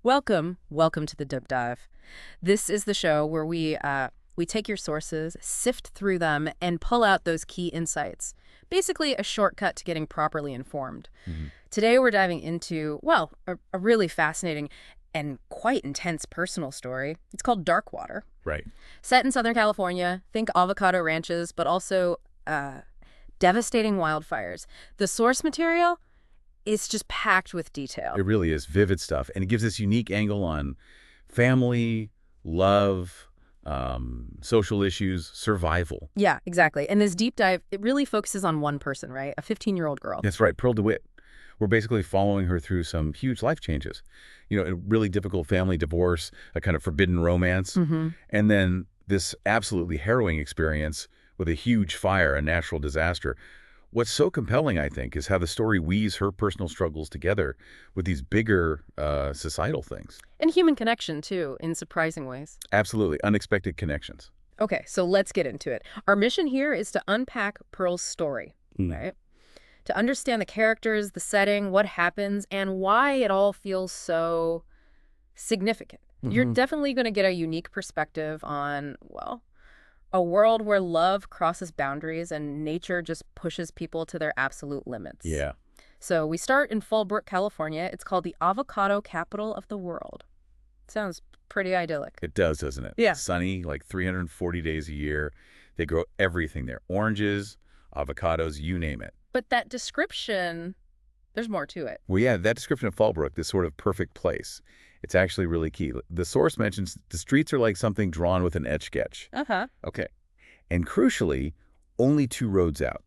Welcome to the Deep Dive. This is the show where we take your sources, sift through them, and pull out those key insights. Basically, a shortcut to getting properly informed. Mhm. Today, we're diving into, well, a really fascinating and quite intense personal story. It's called Dark Water. Right. Set in Southern California, think avocado ranches, but also devastating wildfires. The source material is just packed with detail. It really is vivid stuff, and it gives this unique angle on family, love, social issues, survival. Yeah, exactly. And this deep dive, it really focuses on one person, right? A 15-year-old girl. That's right, Pearl DeWitt. We're basically following her through some huge life changes. A really difficult family divorce, a kind of forbidden romance, and then this absolutely harrowing experience with a huge fire, a natural disaster. What's so compelling, I think, is how the story weaves her personal struggles together with these bigger societal things. And human connection, too, in surprising ways. Absolutely. Unexpected connections. Okay, so let's get into it. Our mission here is to unpack Pearl's story, right? To understand the characters, the setting, what happens, and why it all feels so significant. You're definitely going to get a unique perspective on, well, a world where love crosses boundaries and nature just pushes people to their absolute limits. Yeah. So we start in Fallbrook, California. It's called the avocado capital of the world. Sounds pretty idyllic. It does, doesn't it? Yeah. Sunny, like 340 days a year. They grow everything there. Oranges, avocados, you name it. But that description, there's more to it. Well, yeah, that description of Fallbrook, this sort of perfect place, it's actually really key. The source mentions the streets are like something drawn with an etch-sketch. Uh-huh. Okay. And crucially, only 2 roads out.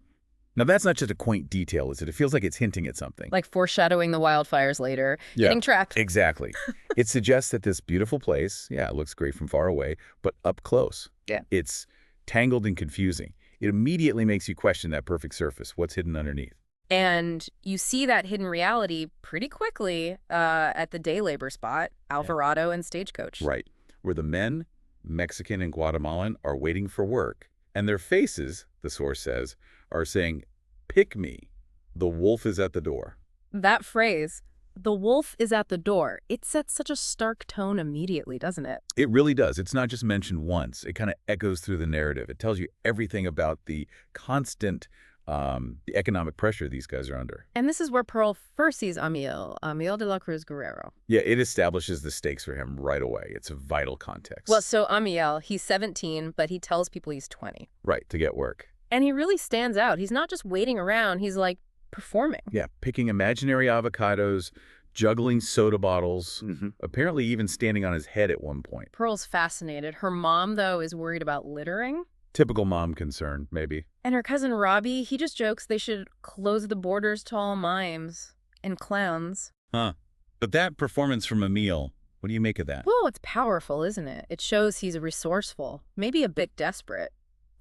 Now, that's not just a quaint detail, is it? It feels like it's hinting at something. Like foreshadowing the wildfires later. Yeah. Getting trapped. Exactly. It suggests that this beautiful place, yeah, it looks great from far away, but up close, Yeah. it's tangled and confusing. It immediately makes you question that perfect surface, what's hidden underneath. And you see that hidden reality pretty quickly at the day labor spot, Alvarado and Stagecoach. Right. Where the men, Mexican and Guatemalan, are waiting for work, and their faces, the source says, are saying, "Pick me. The wolf is at the door." That phrase, the wolf is at the door, it sets such a stark tone immediately, doesn't it? It really does. It's not just mentioned once. It kind of echoes through the narrative. It tells you everything about the constant the economic pressure these guys are under. And this is where Pearl first sees Amiel de la Cruz Guerrero. Yeah, it establishes the stakes for him right away. It's a vital context. Well, so Amiel, he's 17, but he tells people he's 20. Right, to get work. And he really stands out. He's not just waiting around, he's like performing. Yeah, picking imaginary avocados, juggling soda bottles, apparently even standing on his head at one point. Pearl's fascinated. Her mom, though, is worried about littering. Typical mom concern, maybe. And her cousin Robbie, he just jokes they should close the borders to all mimes and clowns. Huh. But that performance from Amiel, what do you make of that? Well, it's powerful, isn't it? It shows he's resourceful, maybe a bit desperate,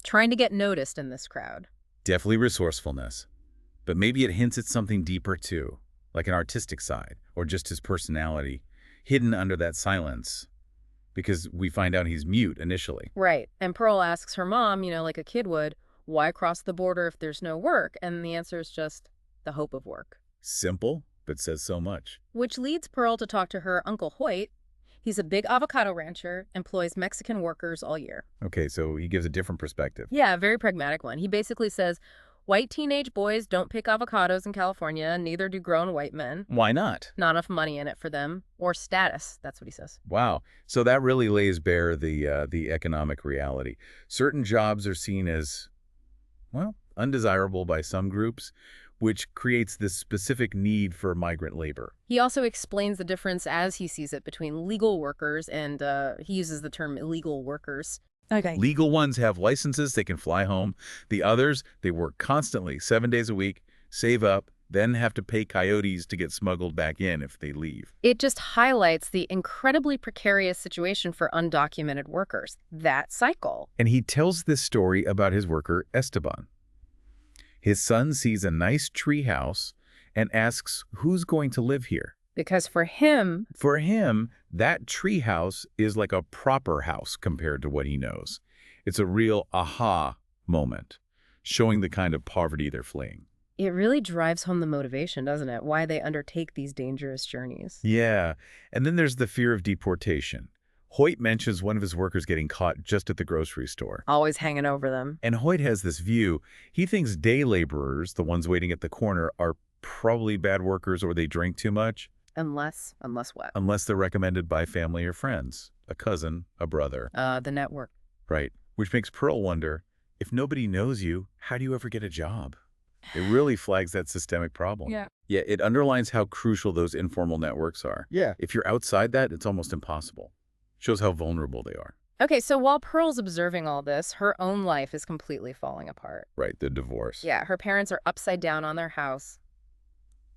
trying to get noticed in this crowd. Definitely resourcefulness. But maybe it hints at something deeper, too, like an artistic side, or just his personality, hidden under that silence. Because we find out he's mute initially. Right. And Pearl asks her mom, like a kid would, why cross the border if there's no work? And the answer is just the hope of work. Simple, but says so much. Which leads Pearl to talk to her Uncle Hoyt. He's a big avocado rancher, employs Mexican workers all year. Okay, so he gives a different perspective. Yeah, a very pragmatic one. He basically says, white teenage boys don't pick avocados in California, neither do grown white men. Why not? Not enough money in it for them. Or status, that's what he says. Wow. So that really lays bare the economic reality. Certain jobs are seen as, well, undesirable by some groups, which creates this specific need for migrant labor. He also explains the difference as he sees it between legal workers and he uses the term illegal workers. Okay. Legal ones have licenses, they can fly home. The others, they work constantly, 7 days a week, save up, then have to pay coyotes to get smuggled back in if they leave. It just highlights the incredibly precarious situation for undocumented workers. That cycle. And he tells this story about his worker, Esteban. His son sees a nice tree house and asks who's going to live here. Because for him, that tree house is like a proper house compared to what he knows. It's a real aha moment, showing the kind of poverty they're fleeing. It really drives home the motivation, doesn't it? Why they undertake these dangerous journeys. Yeah, and then there's the fear of deportation. Hoyt mentions one of his workers getting caught just at the grocery store. Always hanging over them. And Hoyt has this view. He thinks day laborers, the ones waiting at the corner, are probably bad workers or they drink too much. Unless what? Unless they're recommended by family or friends, a cousin, a brother. The network. Right. Which makes Pearl wonder, if nobody knows you, how do you ever get a job? It really flags that systemic problem. Yeah. Yeah, it underlines how crucial those informal networks are. Yeah. If you're outside that, it's almost impossible. Shows how vulnerable they are. Okay, so while Pearl's observing all this, her own life is completely falling apart. Right, the divorce. Yeah, her parents are upside down on their house.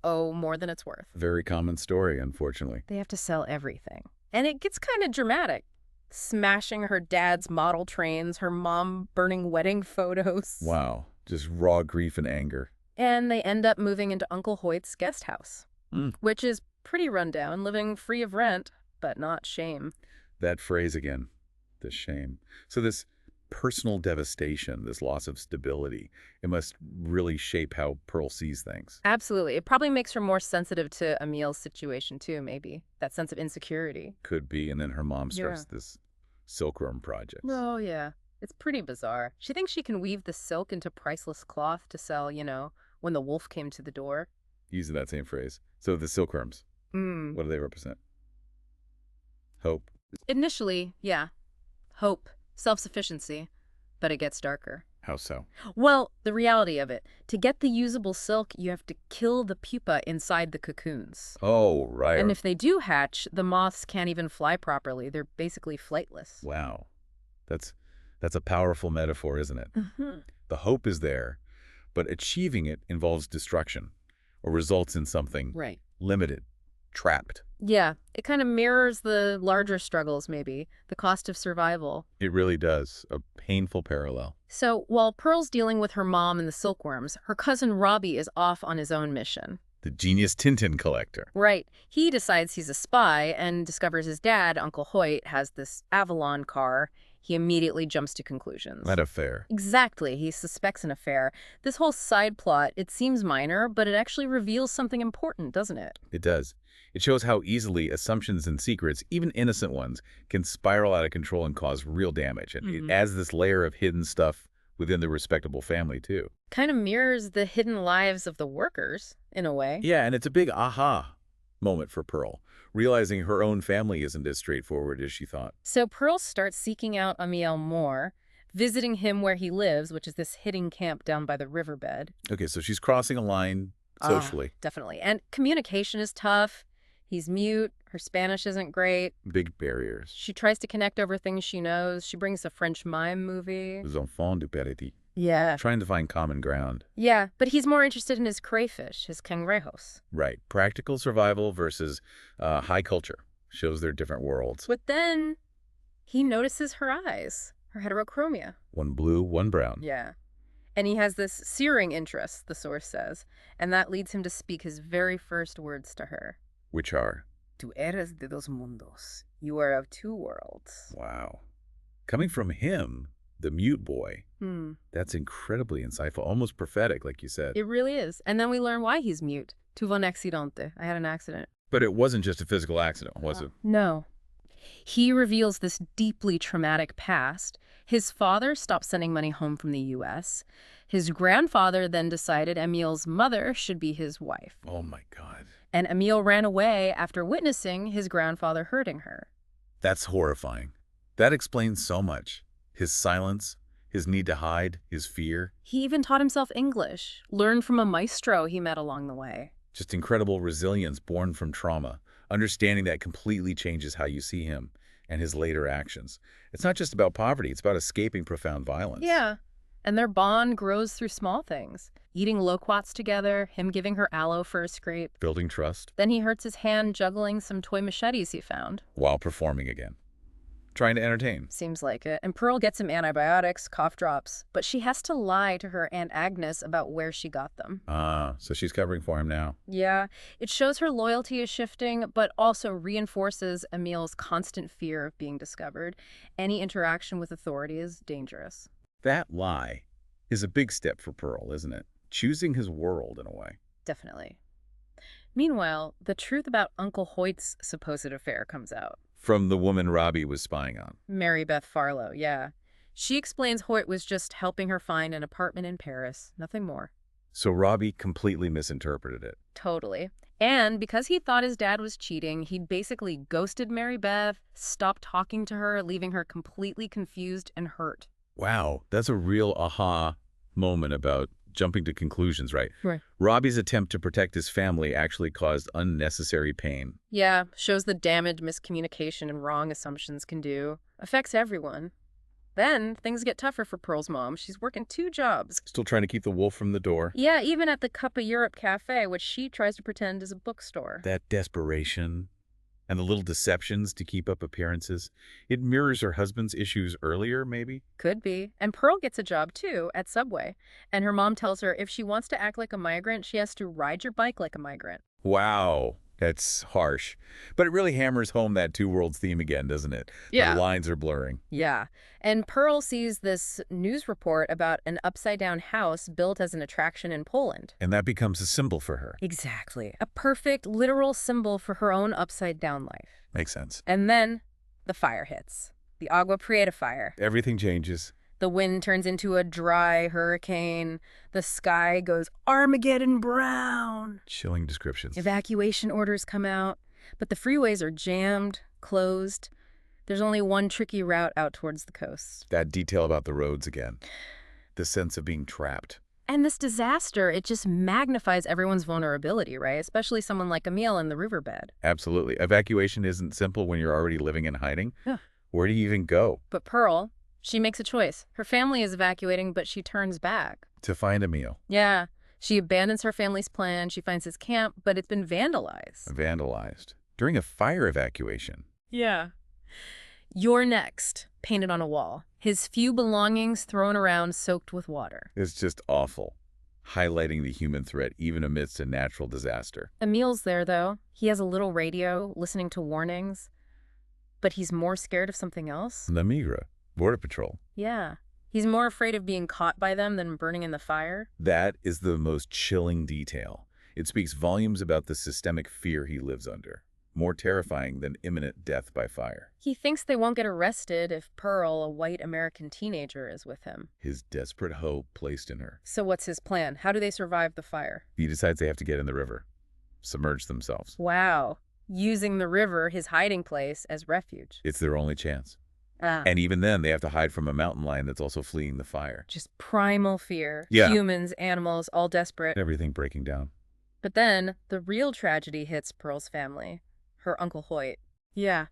Oh, more than it's worth. Very common story, unfortunately. They have to sell everything. And it gets kind of dramatic. Smashing her dad's model trains, her mom burning wedding photos. Wow, just raw grief and anger. And they end up moving into Uncle Hoyt's guest house, Mm. which is pretty rundown, living free of rent, but not shame. That phrase again, the shame. So this personal devastation, this loss of stability, it must really shape how Pearl sees things. Absolutely. It probably makes her more sensitive to Amiel's situation, too, maybe. That sense of insecurity. Could be, and then her mom starts this silkworm project. Oh, yeah. It's pretty bizarre. She thinks she can weave the silk into priceless cloth to sell, when the wolf came to the door. Using that same phrase. So the silkworms, what do they represent? Hope. Initially, yeah. Hope. Self-sufficiency. But it gets darker. How so? Well, the reality of it. To get the usable silk, you have to kill the pupa inside the cocoons. Oh, right. And if they do hatch, the moths can't even fly properly. They're basically flightless. Wow. That's a powerful metaphor, isn't it? Mm-hmm. The hope is there, but achieving it involves destruction or results in something Right. limited, trapped. Yeah, it kind of mirrors the larger struggles, maybe. The cost of survival. It really does. A painful parallel. So while Pearl's dealing with her mom and the silkworms, her cousin Robbie is off on his own mission. The genius Tintin collector. Right. He decides he's a spy and discovers his dad, Uncle Hoyt, has this Avalon car. He immediately jumps to conclusions. That affair. Exactly. He suspects an affair. This whole side plot, it seems minor, but it actually reveals something important, doesn't it? It does. It shows how easily assumptions and secrets, even innocent ones, can spiral out of control and cause real damage. And it adds this layer of hidden stuff within the respectable family, too. Kind of mirrors the hidden lives of the workers, in a way. Yeah, and it's a big aha moment for Pearl, realizing her own family isn't as straightforward as she thought. So Pearl starts seeking out Amiel more, visiting him where he lives, which is this hidden camp down by the riverbed. Okay, so she's crossing a line socially. Definitely. And communication is tough. He's mute. Her Spanish isn't great. Big barriers. She tries to connect over things she knows. She brings a French mime movie. Les enfants du paradis. Yeah. Trying to find common ground. Yeah, but he's more interested in his crayfish, his cangrejos. Right. Practical survival versus high culture. Shows their different worlds. But then he notices her eyes, her heterochromia. One blue, one brown. Yeah. And he has this searing interest, the source says, and that leads him to speak his very first words to her. Which are? Tu eres de dos mundos. You are of two worlds. Wow. Coming from him, the mute boy, that's incredibly insightful, almost prophetic, like you said. It really is. And then we learn why he's mute. Tuve un accidente. I had an accident. But it wasn't just a physical accident, was it? No. He reveals this deeply traumatic past. His father stopped sending money home from the U.S. His grandfather then decided Amiel's mother should be his wife. Oh, my God. And Amiel ran away after witnessing his grandfather hurting her. That's horrifying. That explains so much. His silence, his need to hide, his fear. He even taught himself English, learned from a maestro he met along the way. Just incredible resilience born from trauma. Understanding that completely changes how you see him and his later actions. It's not just about poverty, it's about escaping profound violence. Yeah. And their bond grows through small things. Eating loquats together, him giving her aloe for a scrape. Building trust. Then he hurts his hand juggling some toy machetes he found. While performing again. Trying to entertain. Seems like it. And Pearl gets him antibiotics, cough drops. But she has to lie to her Aunt Agnes about where she got them. So she's covering for him now. Yeah. It shows her loyalty is shifting, but also reinforces Amiel's constant fear of being discovered. Any interaction with authority is dangerous. That lie is a big step for Pearl, isn't it? choosing his world in a way. Definitely. Meanwhile, the truth about Uncle Hoyt's supposed affair comes out. From the woman Robbie was spying on. Mary Beth Farlow, yeah. She explains Hoyt was just helping her find an apartment in Paris, nothing more. So Robbie completely misinterpreted it. Totally. And because he thought his dad was cheating, he basically ghosted Mary Beth, stopped talking to her, leaving her completely confused and hurt. Wow, that's a real aha moment about jumping to conclusions, right? Right. Robbie's attempt to protect his family actually caused unnecessary pain. Yeah, shows the damage miscommunication and wrong assumptions can do. Affects everyone. Then, things get tougher for Pearl's mom. She's working 2 jobs. Still trying to keep the wolf from the door. Yeah, even at the Cup of Europe cafe, which she tries to pretend is a bookstore. That desperation and the little deceptions to keep up appearances, it mirrors her husband's issues earlier, maybe? Could be. And Pearl gets a job, too, at Subway. And her mom tells her if she wants to act like a migrant, she has to ride your bike like a migrant. Wow, that's harsh. But it really hammers home that two worlds theme again, doesn't it? Yeah. The lines are blurring. Yeah. And Pearl sees this news report about an upside-down house built as an attraction in Poland. And that becomes a symbol for her. Exactly. A perfect, literal symbol for her own upside-down life. Makes sense. And then the fire hits. The Agua Prieta fire. Everything changes. The wind turns into a dry hurricane. The sky goes Armageddon brown. Chilling descriptions. Evacuation orders come out, but the freeways are jammed, closed. There's only one tricky route out towards the coast. That detail about the roads again. The sense of being trapped. And this disaster, it just magnifies everyone's vulnerability, right? Especially someone like Amiel in the riverbed. Absolutely. Evacuation isn't simple when you're already living in hiding. Yeah. Where do you even go? But Pearl, she makes a choice. Her family is evacuating, but she turns back. To find Amiel. Yeah. She abandons her family's plan. She finds his camp, but it's been vandalized. Vandalized. During a fire evacuation. Yeah. "You're next," painted on a wall. His few belongings thrown around, soaked with water. It's just awful. Highlighting the human threat even amidst a natural disaster. Amiel's there, though. He has a little radio, listening to warnings. But he's more scared of something else. La Migra. Border Patrol. Yeah. He's more afraid of being caught by them than burning in the fire. That is the most chilling detail. It speaks volumes about the systemic fear he lives under. More terrifying than imminent death by fire. He thinks they won't get arrested if Pearl, a white American teenager, is with him. His desperate hope placed in her. So what's his plan? How do they survive the fire? He decides they have to get in the river. Submerge themselves. Wow. Using the river, his hiding place, as refuge. It's their only chance. Ah. And even then, they have to hide from a mountain lion that's also fleeing the fire. Just primal fear. Yeah. Humans, animals, all desperate. Everything breaking down. But then, the real tragedy hits Pearl's family. Her Uncle Hoyt. Yeah.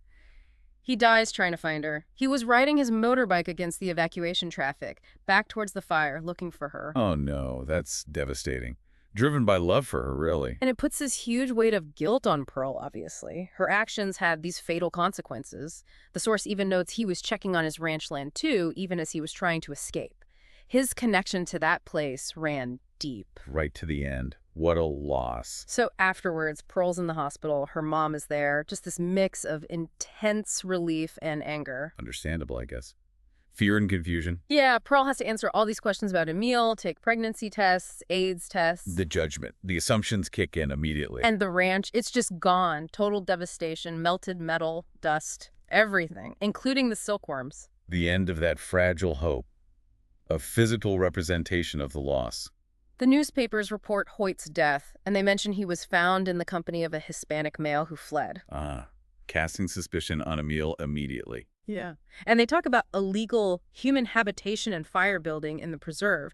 He dies trying to find her. He was riding his motorbike against the evacuation traffic, back towards the fire, looking for her. Oh no, that's devastating. Driven by love for her, really. And it puts this huge weight of guilt on Pearl, obviously. Her actions had these fatal consequences. The source even notes he was checking on his ranch land too, even as he was trying to escape. His connection to that place ran deep. Right to the end. What a loss. So afterwards, Pearl's in the hospital. Her mom is there. Just this mix of intense relief and anger. Understandable, I guess. Fear and confusion. Yeah, Pearl has to answer all these questions about Amiel, take pregnancy tests, AIDS tests. The judgment. The assumptions kick in immediately. And the ranch, it's just gone. Total devastation, melted metal, dust, everything, including the silkworms. The end of that fragile hope. A physical representation of the loss. The newspapers report Hoyt's death, and they mention he was found in the company of a Hispanic male who fled. Casting suspicion on Amiel immediately. Yeah. And they talk about illegal human habitation and fire building in the preserve.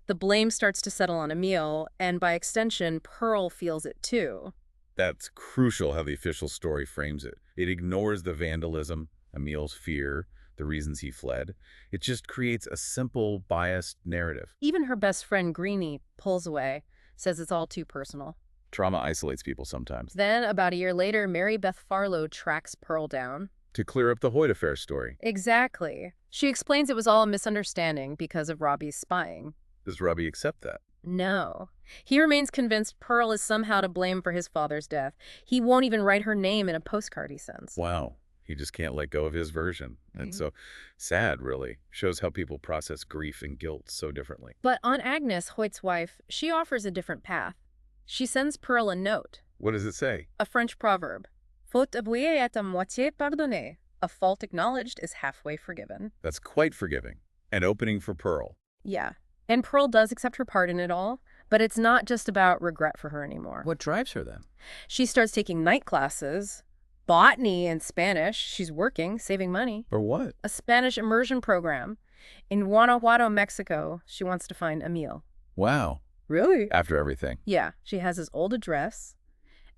The blame starts to settle on Amiel, and by extension, Pearl feels it too. That's crucial how the official story frames it. It ignores the vandalism, Amiel's fear, the reasons he fled. It just creates a simple, biased narrative. Even her best friend, Greenie, pulls away, says it's all too personal. Trauma isolates people sometimes. Then, about a year later, Mary Beth Farlow tracks Pearl down. To clear up the Hoyt affair story. Exactly. She explains it was all a misunderstanding because of Robbie's spying. Does Robbie accept that? No. He remains convinced Pearl is somehow to blame for his father's death. He won't even write her name in a postcard he sends. Wow. He just can't let go of his version. And so sad, really. Shows how people process grief and guilt so differently. But Aunt Agnes, Hoyt's wife, she offers a different path. She sends Pearl a note. What does it say? A French proverb. Faute avouée est à moitié pardonnée. A fault acknowledged is halfway forgiven. That's quite forgiving. An opening for Pearl. Yeah. And Pearl does accept her part in it all, but it's not just about regret for her anymore. What drives her then? She starts taking night classes, botany and Spanish. She's working, saving money. For what? A Spanish immersion program. In Guanajuato, Mexico, she wants to find Amiel. Wow. Really? After everything. Yeah. She has his old address,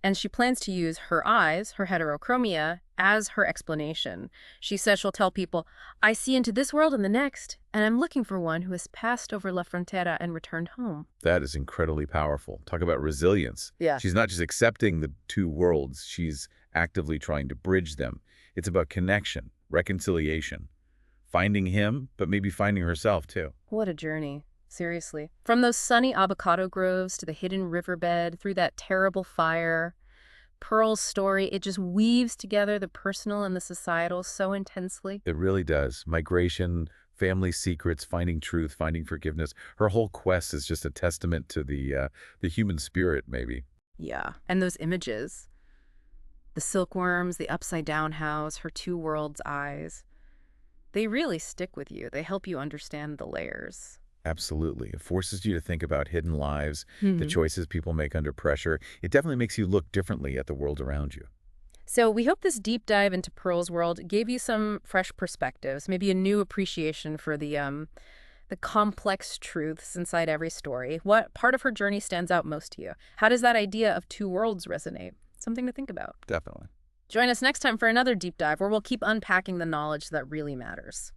and she plans to use her eyes, her heterochromia, as her explanation. She says she'll tell people, I see into this world and the next, and I'm looking for one who has passed over La Frontera and returned home. That is incredibly powerful. Talk about resilience. Yeah. She's not just accepting the two worlds. She's actively trying to bridge them. It's about connection, reconciliation, finding him, but maybe finding herself too. What a journey. Seriously. From those sunny avocado groves to the hidden riverbed, through that terrible fire, Pearl's story, it just weaves together the personal and the societal so intensely. It really does. Migration, family secrets, finding truth, finding forgiveness. Her whole quest is just a testament to the human spirit, maybe. Yeah. And those images, the silkworms, the upside-down house, her two worlds' eyes, they really stick with you. They help you understand the layers. Absolutely. It forces you to think about hidden lives, the choices people make under pressure. It definitely makes you look differently at the world around you. So we hope this deep dive into Pearl's world gave you some fresh perspectives, maybe a new appreciation for the complex truths inside every story. What part of her journey stands out most to you? How does that idea of two worlds resonate? Something to think about. Definitely. Join us next time for another deep dive where we'll keep unpacking the knowledge that really matters.